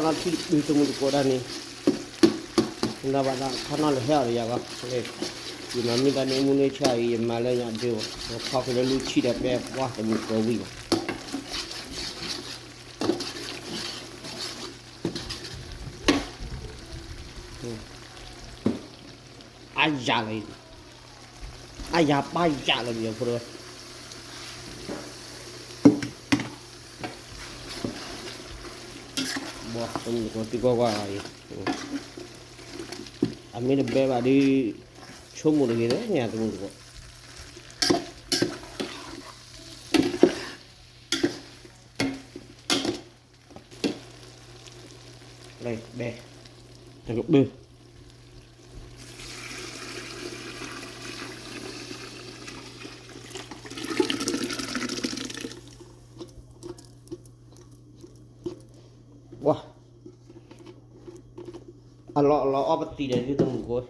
khana thi du tu ko da ni na ba da khana le ha ya ga le di ma mi da ni mu ne cha yi ma le ya de wo kha ko le lu chi da pe wa ta mu ko wi ai ya le ai ya ba ya le mi ko Wah, tunggu kau tiga kali. Amin beba di sumur gitu ya tunggu kok. Đây, bè. Thằng gục đưa. Wah. Lo apa tidak itu tunggu.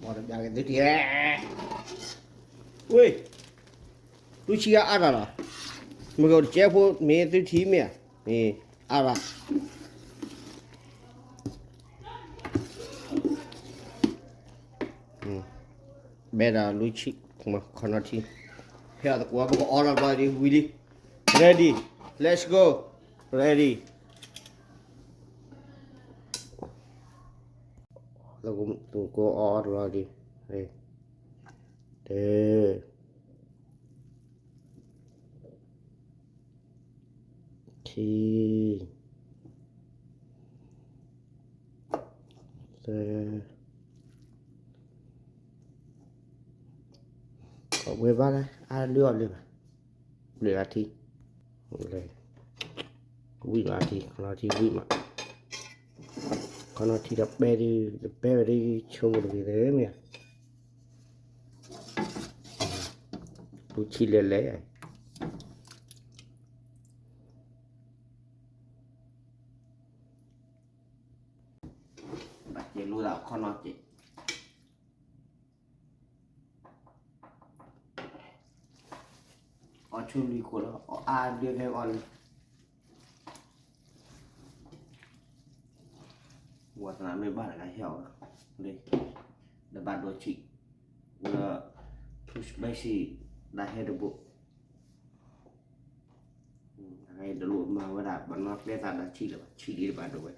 Mau jangan itu dia. Woi. Lu chia ada lah. Mereka cepo me itu timnya. Nih, ada. Beda lucu kuma kanati here the work all about it ready let's go ready lagu tunggu all ready hey de quay vào đây đưa lửa thì đây quý mà thì nó thì quý mà còn nó thì đập bé đi chung được gì thế mẹ tôi chỉ lấy này chị lưu đạo con nó chị chuli ko la dia he on buat na me ba la heo đây da ba do chi la push basi da he de bu ai da lu ma wa da ba no le ta da chi la chi di ba do vậy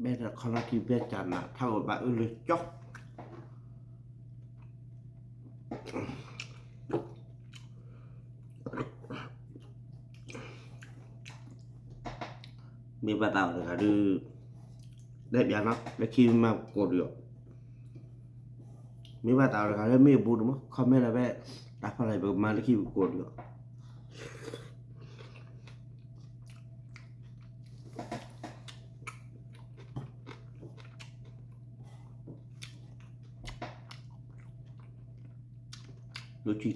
bé là con nó thì bé chả là thao bà ơi chóc mình bắt đầu là đưa đẹp giá nó để khi mà cột được mình bắt đầu là mình bù đúng không không biết là bé đã phải lại mà để khi cột được đôi chị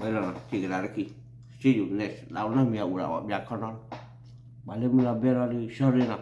bây giờ chỉ là cái sử dụng này đau nó mèo đau dạ con nó bà lên là bé nó đi sorry nào